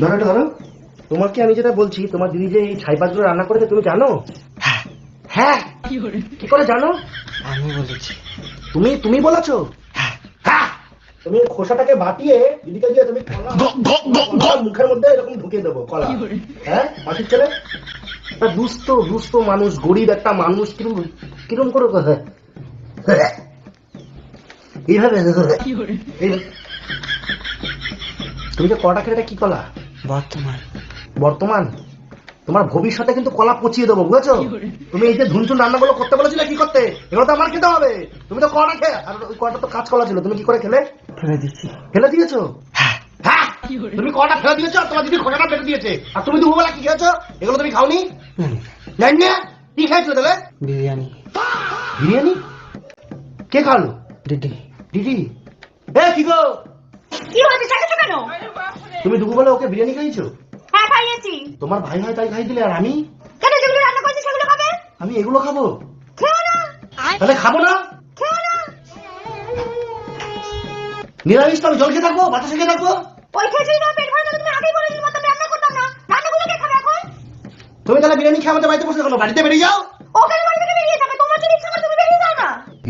ধরো এটা ধরো। তোমাকে আমি যেটা বলছি, তোমার দিদি যে এই ছাই পাঁচগুলো রান্না করেছে তুমি জানো? হ্যাঁ হ্যাঁ, কি করে জানো? আমি বলেছি। তুমি তুমি বলেছো? হ্যাঁ, তুমি খোসাটাকে বাটিয়ে দিদিকে দিয়ে তুমি কলা মুখের মধ্যে এরকম ঢুকিয়ে দেবো কলা। হ্যাঁ, মাটির ছেলে দুস্থ দুস্থ মানুষ, গরিব একটা মানুষ, কিরম কিরম করে কথা এইভাবে তুমি যে কলাটা খেলে এটা কি কলা? বর্তমান। বর্তমান। তোমার ভবিষ্যতে কিন্তু কলা পচিয়ে দেবো, বুঝেছো? তুমি এই যে ঝুনঝুন রান্নাগুলো করতে বলেছিলে কি করতে, এগুলো তো আমার খেতে হবে। তুমি তো কলাটা খেয়ে, আর ওই কলাটা তো কাঁচ কলা ছিল, তুমি কি করে খেলে? ফেলে দিচ্ছি। ফেলে দিয়েছো? হ্যাঁ, তুমি কলাটা ফেলে দিয়েছো, আর তোমার দিদি খোসাটা ফেলে দিয়েছে, আর তুমি দুপুরবেলা কি খেয়েছো? এগুলো তুমি খাওনি? জানি না কি খাইছো তাহলে? বিরিয়ানি। বিরিয়ানি? কে খাওয়ালো? দিদি। দিদি? এ কি গো, কি হয়েছে চাইছো কেন? তুমি দুপুরবেলা ওকে বিরিয়ানি খাইছো? হ্যাঁ খাইয়েছি। তোমার ভাই হয় তাই খাই দিলে, আর আমি? কেন যেগুলো রান্না করেছি সেগুলো খাবে? আমি এগুলো খাবো? খেও না। তাহলে খাবো না? খেও না। নিরামিষ তো আমি জল খেয়ে থাকবো, বাতাসে খেয়ে থাকবো। ওই খেয়েছিস না পেট ভরে গেলে তুমি আগেই বলে দিলে মতো রান্না করতাম না। রান্নাগুলো কে খাবে এখন? তুমি তাহলে বিরিয়ানি খেয়ে আমাদের বাড়িতে বসে কেন? বাড়িতে বেরিয়ে যাও। ওখানে বাড়ি থেকে বেরিয়ে যাবে, তোমার যদি ইচ্ছা করে তুমি বেরিয়ে যাও না।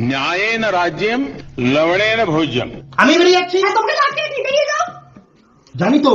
न्यायेन राज्यम लवणेन भोज्यम। আমি বেরিয়ে যাচ্ছি। হ্যাঁ তোমাকে আটকে রেখেছি, বেরিয়ে যাও। জানি তো